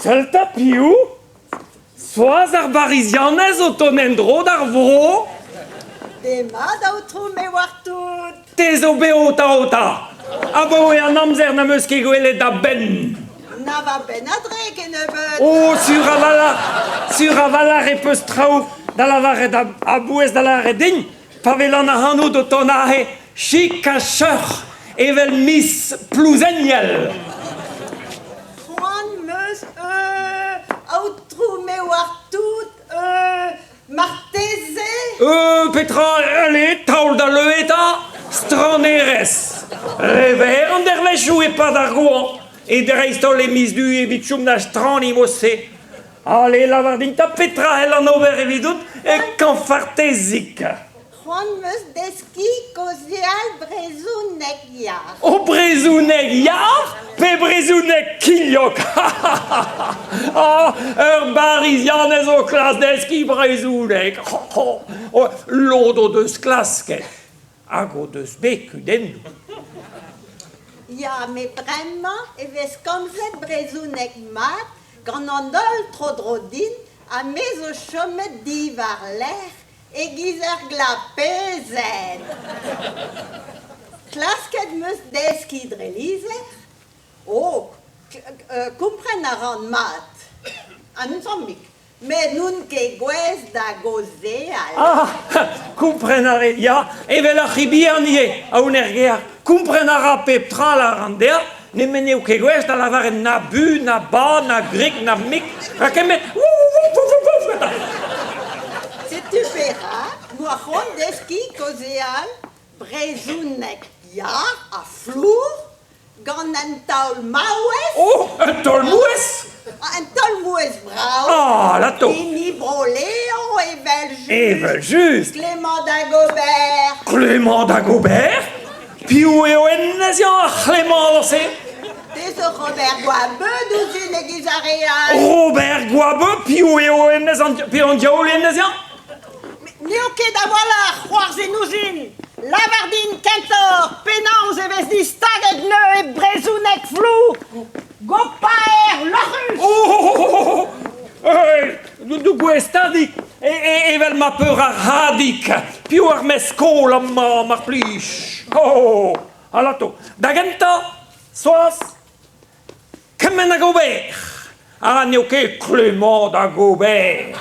Salta più, sois arbarizianes o tonendro d'arvro, Dema d'autru me war tout. tes obeota ota. Abo e an amzer na meus ket gwele da ben. Na va ben adre ken nebeut. Oh, sur avalar e peus traoù da lavaret a bouez da lavaret din, pavelan a hanou do tonahe chic a cheur evel miss plouzeniel. Juan meus, outru me war tout, marteze. Petra, allez, taoul da leeta, straneres. Rever an dervechou e pa da gouan, e dreistol e mis du e bitchoum da strani mosse. Allez, lavardin ta Petra el an ober evidout e kanfartezik. Juan meus deski kozial brezounek yar. O brezounek yar, pe brezounek kiliok. Ah, ur barizianez o klas deski brezounek. Lodo deus klasket. Ago deus beku den. Ja, mais vraiment, eves komzet brezounek mat, gant an dol tro drodin, a mez o chomet di war l'er, e gizer gla pezet. Klasket meus deski drelizer? Oh, kumpren a ran mat. An zombik. Mais nun ke gwez da gozeal. Ah, kumprenare, ja, evel a chibianie, a unergea, kumprenara Petra la randea, ne meneu ke gwez da lavare na bu, na ba, na grik, na mik, rakemet, Si tu verras, moi ron deski kozeal, brezounek yar a flour, gant an taol maouez, oh, un tolmoues. an tol mouez brao, Ah, la to. Ini Broleo et Evel just, Clément Dagobert. Clément Dagobert, piou e o ennezian a Clément lance, Des Robert Guabeux, d'ouzine et Guizaréal. Robert Guabe, piou e o ennezian, piou diaou l'ennezian. Nioke d'avoila, croire et nouzine. Lavardine Kentor, Pénance et Vesdi Staget Neu et Brezounek Flou. Gopaer, Lorus. Oh, du gwestadik, evel ma peur a radik, piou ar mesko ma mar plij. Oh, alato. Dagenta, soas, kemen Dagobert. Ah, nioke Clément Dagobert.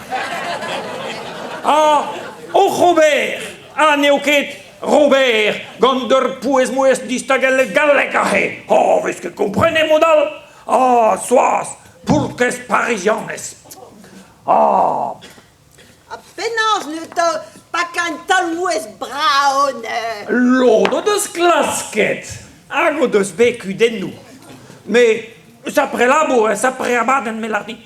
Ah, o Robert. Ah, nioke Robert, gant pouez mouez distagel galek ahe. Oh, vez que comprene modal? Ah, soas, purques parizianes. Ah, A Pénance ne to pas qu'un tol mouez braone. lodo deus klasket. Ago deus beku dennou. Mais, sapre labour, sapre abaden melardit.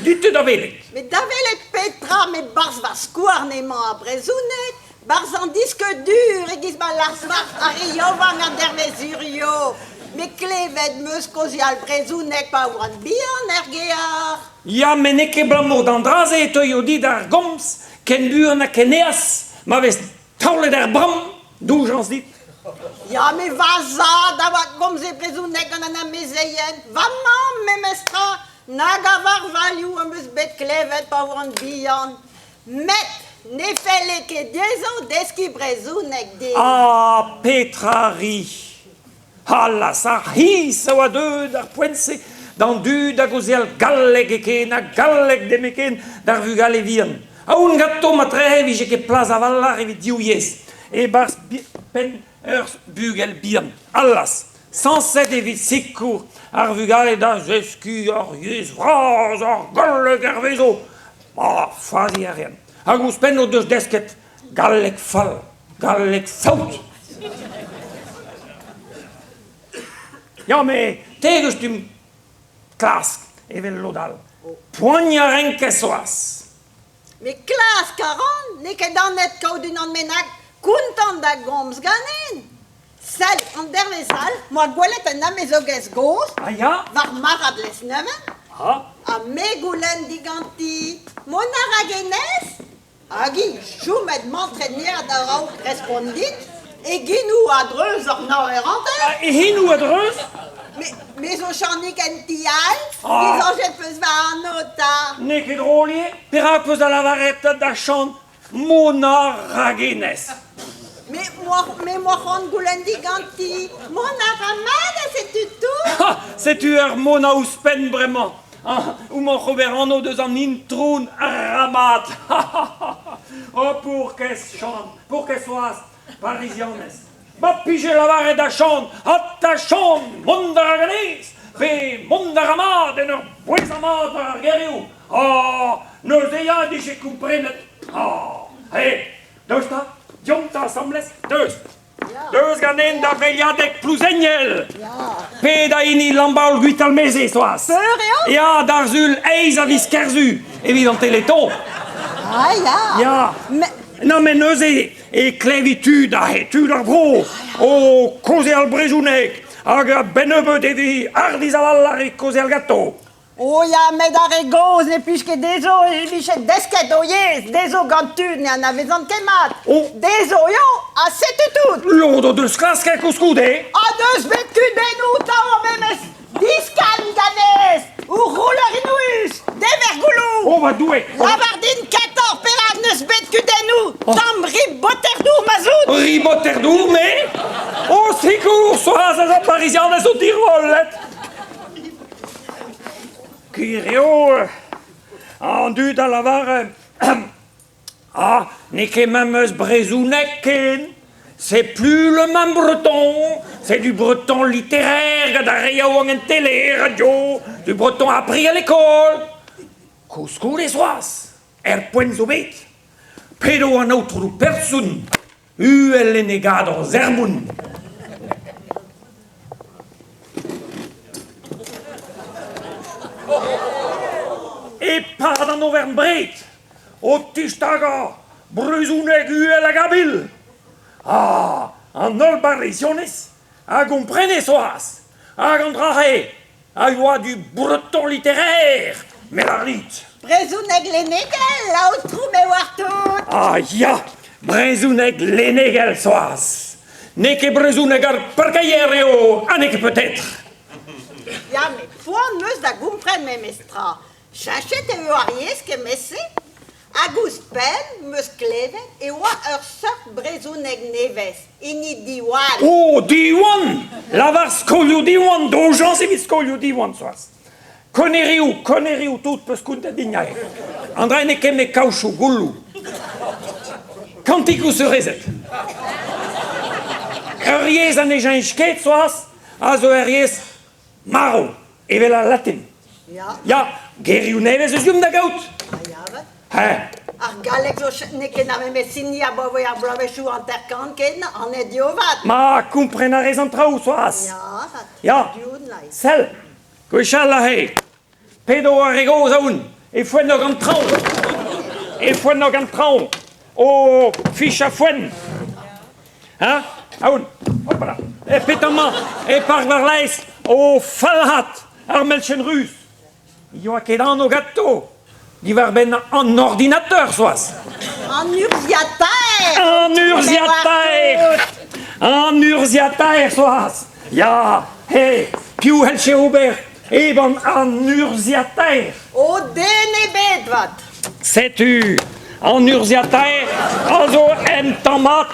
Dites da velet. Mais Davelet Petra, mais bars va squarnement à Brezounek. Bars en disque dur, et gizma larsmar a Riova merdermesurio. Mais clevet meus kozial Brezounek pa ouan bihan ergear. Ja, men eke blamour d'andraze e teuio dit ar goms, ken buur na keneas, ma vez taule der bram, d'où j'en dit. Ja, mais vaza, davat gomze Brezounek an an amezeyen. Vamam, me mestra, nagavar valiou a meus bet clevet pa ouan bihan. Met, ne fele ke diezon deski Brezounek di. Ah, Petrari. Ah, la sa his oa deud ar poense, dan du da gozel galleg eken, a galleg demeken dar vugal e vian. A un gatto ma trehe vi ket plaz a vallar evit diou yes. E bars pen ur bugel bian. Allas, sanset evit sikour ar vugal e da zesku ar yes vraz ar galleg ar vezo. Ah, fazi a rien. A gous pen o deus desket galleg fall, galleg saout. Ja, mais tegus tum klask evel lodal. Poigna renke soas. Mais classe 40, ne ket dan net kaout un an menak kontant da goms ganen. Sel, an dervezal, moa gwelet an amezogez goz, Ah ya? var marad les nemen, Ah, a me goulen diganti, monar agenez, agi choumet m'entraîner da rao respondit, e ginou adreuz or nor erante. e hinou adreuz? Mais au chanik en tial, Ah. ils ont jet peus va en nota. Ne ket rolie, perak peus a lavaret da chant Mona Ragenes. Mais moi, on goulendi ganti. Mon aramade, c'est tu tout. Ha, c'est-tu Mona Ouspen vraiment? Ah, ou mon Robert Anno deux en introun ramat. Oh, pour qu'elle chante, pour qu'elle soit parisiennes. Ma pige lavaret da chant, a ta chant, Monda Ragenes, pe Monda Ramat, en ur boisamat ar geriou. Oh, nos ayant dit j'ai compris. Oh, hé, deux ta, diom ta sembles, deux. Deux ganen da veliadek plouzegnel. Pe da ini lambaul guital meze, soas. Peureo? Ja, darzul eiz a viskerzu. Evident teleton. Ah, ja. Ja. Mais, Non, mais neus e klevitude a hetud ar bro. O koze al brezounek. Hag a benebe devi ardiz aval e koze al gato. oh, ja, mais d'arregos, ne puisque des eaux, et bichet desket, oh, yes, des eaux gantud, ne en avait en kemat. Oh. Des eaux, yo, a c'est tout. Lodo de skraske kouskude. A deus bet kudenu, ta o memes, discan ganes, ou rouleur inuis, devergoulou. Oh, va doué. Lavardine 14 pelag neus bet kudenu, tam rib boterdou mazout. Riboterdou, mais... Oh, sigur, soas a parisian o Tirol. Curio, en dud à lavar... Ah, n'est que même Brezounek, c'est plus le même breton, c'est du breton littéraire, d'arrière ou en télé, radio, du breton appris à l'école. Couscous les soas, point zobet, pedo un autre personne, elle negado zermun. Et par dans Auvergne-Bret, au Tistaga, Brezounek la Gabil. Ah, en olbarisiones, a comprene soas, a gandrahe, a loi du breton littéraire, mais la rite. Brezounek les negel, la o trou me war tout. Ah, ja, Brezounek lenegel soas. Ne que Brezounek ar percaillero, a ne que peut-être. Ja, mais foan meus da gompren me mestra. Chachet e oariez ke messe, agus pen, meus klevet, e oa ur sort brezounek neves, ini diwal. Oh, diwan! Lavar skolio diwan, dojan se vis skolio diwan soas. Koneriu tout peus kunta dignae. Andra ne ket me kaochou goulou. Kantikou se rezet. Uriez an ejan isket soas, a zo uriez maro, evel a latin. Ja, Ja, geriou neves eus yum da gaout. ja, vet. He, Ar galek zo ne ket na me sini a bovoy ar blavechou an terkant ken, an e diovat. ma kompren a rezan traoù soas. Ja, vat. Ja. Dioun lai. Sel, gwechal la he. Pedo a rego zaoun, e fwen no gant traoù. E fwen no gant traoù. O fiche a fwen. Hein? Aoun, hopala. E petamant, e par var laes, o falhat, ar melchen rus. Yo a ket an o gato. Di war ben an ordinateur soas. An urziataer. An urziataer. An urziataer soas. Ja, he, piou helche ober, eban an urziataer. O dene bet vat. Sais-tu, en urziataer, also en tamat,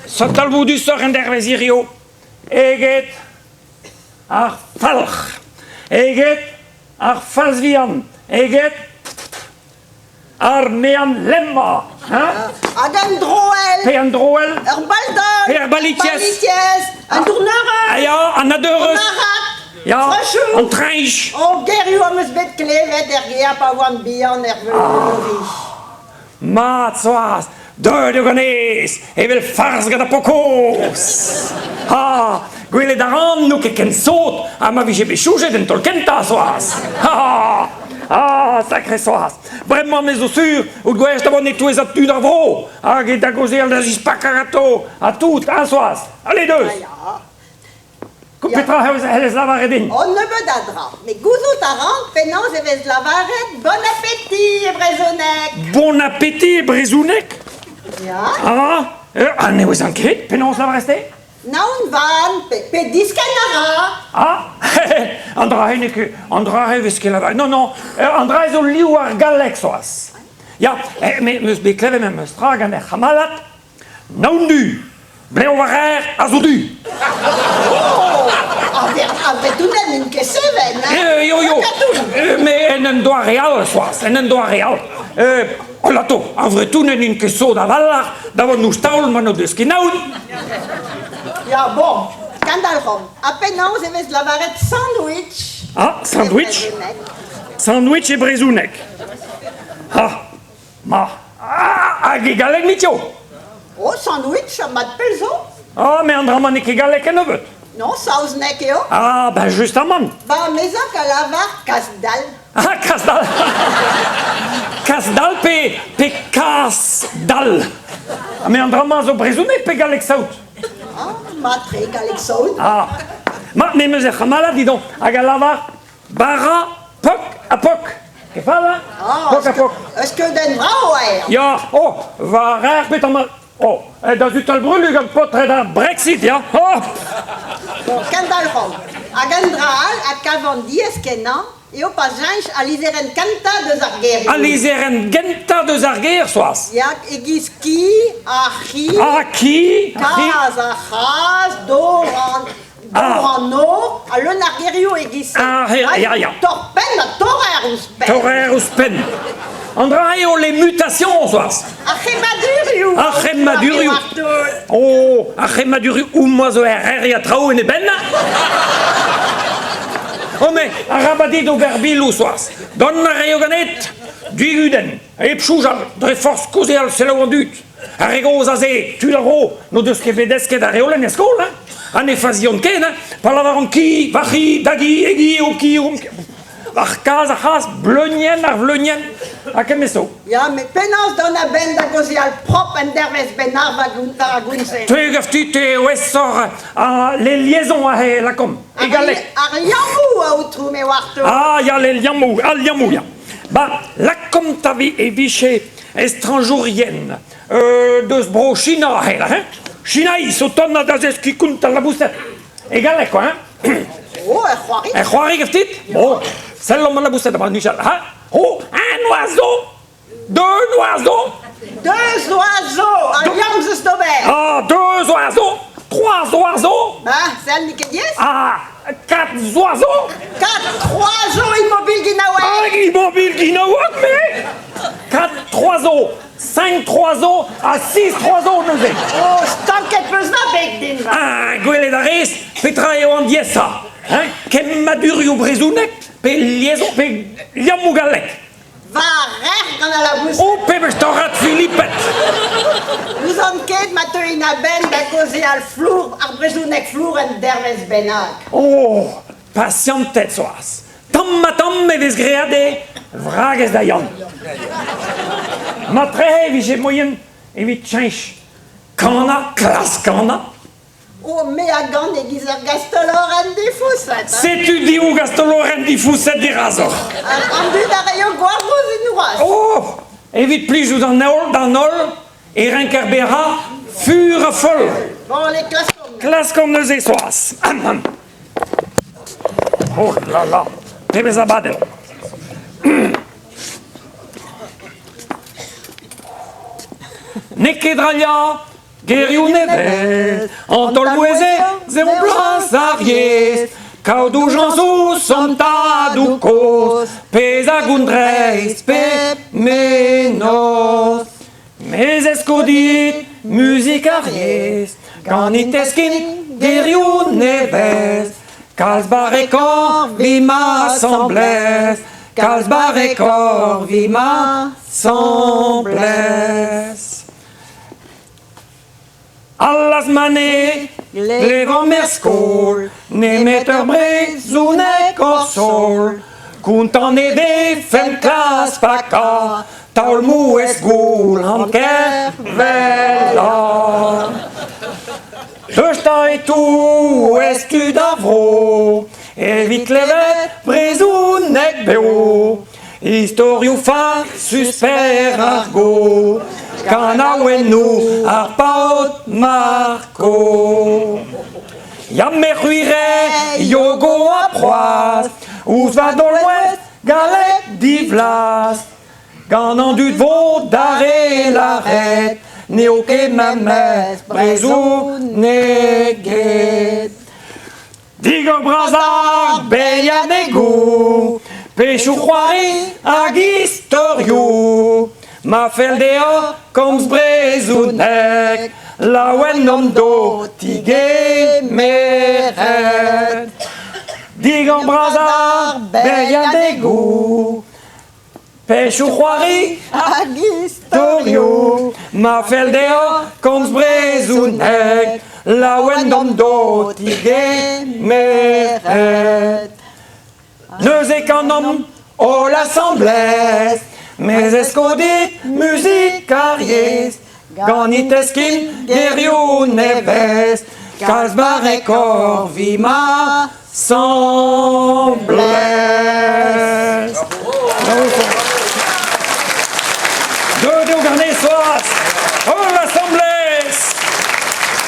sotalvou du sor en dervezirio, eget ar falch, eget ar falsvian, eget ar mean lemma, hein? Hag an droel. Pe an droel, Ur baldon. Pe ar balitjes. Balitjes. An tourneureux. aya, an adeureux, Marat. ja, Frachou. an trench. O geriou am eus bet klevet er geap a oan bihan er velouri. Mat soas, deuet o ganez, evel farz gant a pokos. Ha, gwele daran nou ket ken sot, a ma vije bechoujet den tolkenta soas. Ha, ah, sacré soas. Bremañ me zo sur, out gwerzh da bon netouez a tud ar vro, hag e da gozel da zis pa karato, a tout, ha soas. Allez deus, Ja. kompetra hellez lavare din. On ne veut d'adra. Mais gouzout a rand, penans e vez lavaret. Bon appétit, Brezounek. Bon appétit, brezounek. Ja. Ah, ne ouz an ket, penons lavareste? Naun van, pe discanara. Ah, Andra viskela. Non, Andra zo liu ar galek soas. Ja, meus bekleve me meus tragan hamalat. Naundu, bleo varer azudu. Ave tu nen ke seven, hein? Yo, mais en doa real soas, en doa real. Olato, avre tu nen ke so da vallar, davon nous taul mano de skinaun. Ja, bon. Kandalrom. Apenaus eves lavaret sandwich. Ah, sandwich? Sandwich e brezounek. Hag e galek mitio. Oh, sandwich, mat pelzo. Ah, mais Andra manek e galek en nevet. Non, saus nek eo. Ah, ben justement. Ba mezok a lavar kasdal. Ah, kasdal. Kasdal pe kasdal. Ah, mais Andra ma zo brezounek pe galek saout. Ah, matre galek saout. Ah, mais meus e chamala, dis donc, hag a lavar bara pok a pok. Que fala? Pok a pok. Eus que den vrao Ja, va rar bet am... da ut al brulug an potre da Brexit, ja? Bon, Kandalrom. Agandraal a kavant dies kenan, eo pa janj a lizeren kanta deus ar ger. A lizeren genta deus ar ger, soaz. Jak egiz ki, archi, Ki? kaz a chaz, doran, no, a leun ar gerio egiz. Ya. Torpen a torer ouspen. Torer ouz pen. Andra eo les mutations, soaz. A chemaduriou. A chemaduriou. A chemaduriou ou moa zo ya trao en e ben. Mais a rabadit o gerbilou, soaz. Don a reo ganet, duiguden, e pchoujal, dre force kozeal selaou an dut. A rego zaze, tu la ro, no deus ket vedesket a reolen eskol, an e fazion ken, pa lavar an ki, vachi, dagi, egi, o ki, ar kaz, ar chas, bleunien, ar vleunien, a kemeso. Ja, me penaos don a ben da gozial prop en dervez ben ar vagounse. Te gafti te oes sor les liaisons a he la com, e galek. Ar yamou a outrou me warto. Ah, ya le liamou, al liamou, ya. Ba, la com tavi e viche estranjourienne, deus bro China a he la, hein? China is o ton a da zeski kunt la bousset. E galek, quoi, hein? Oh, e c'hoari. E c'hoari gaftit? Bon, celle-là, la bousset, ba, Michel, hein? Oh, un oiseau, deux oiseaux. Deux oiseaux, a yamzes d'ober. Ah, deux oiseaux, trois oiseaux. Bah, celle ni ket dies? Ah, quatre oiseaux. 4 oiseaux immobiles ginaouet. Ah, immobile Guinaouak, mais 4 oiseaux, 5 oiseaux, à 6 oiseaux, nous est. Oh, stanket peus na beg din va. Ah, gwele da rez, petra eo an diesa. Hein, kem madurio brezounek, pe liaison, pe liamou galek. Va rer gant a la bousse. Oh, pe bestorat Philippet. Nous an ket ma teuin a ben da goze al flour, ar brezounek flour en dervez bennak. Oh, patientet soaz. Tam me vez greade, vrages da yann. Ma tre vije moyen evit chanch. Kana, klas kana. Oh, me a gant e giz ar gastolor en defousset. Setu di ou gastoloren di fousset di razor. An dud a reio gwargoz en oaz. Oh, evit plijou d'an ol, e renkerbera fur a fol. Bon, les classes. Klas kom neus e soaz. Oh la la, pebez a badel. Nekedralia, gerioù nevez, an tolmoueze, zero plas ariez, kaout jansou somtadou koz, pez a goundreiz, pe menos. Mez eskodit, muzik ariez, ganit eskin, gerioù nevez, kalz barekor vi ma semblez, kalz barekor vi ma semblez. Allas mane, levan mer skål, nemet ur brezounek or sol. Kontan eve fem klas paka, taolmou esgol an kervela. Deusta e tou estu da vro, evit levet brezounek beo. Historiou fa susper argo, Canawenu, Arpaut Marco. Yameruire, Yogo à Proise, où va dans l'ouest, Galec d'Ivlas. Ganan du Vaud, d'arrêt l'arrête, Néoké Mames, Brezou, Neguet. Digo Brazar, Beyanegou, Péchou Croiri, Agistorio, Ma Feldeo, Coms Brezounek, La Wenom do, Tigé Meret. Digo Brazar, Beyanegou, Péchou Croiri, Agistorio, Ma Feldeo, Coms Brezounek, La Wendom do, Tigé Meret. Neus econom, o l'assemblée, mais escodit, musique carriès, ganiteskin, guerriou neves, Casbar et Corvima, semblès. De garner soas, oh l'assemblée.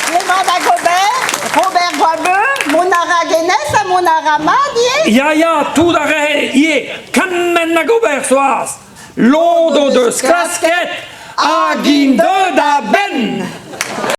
Clément Dagobert, Robert Boisbeu, Monara Guénès, Monara Madier. Yaya, tout d'arrêt, yé, Kamen Nagobert soas, Lodo de casquette, Aguinde da Ben.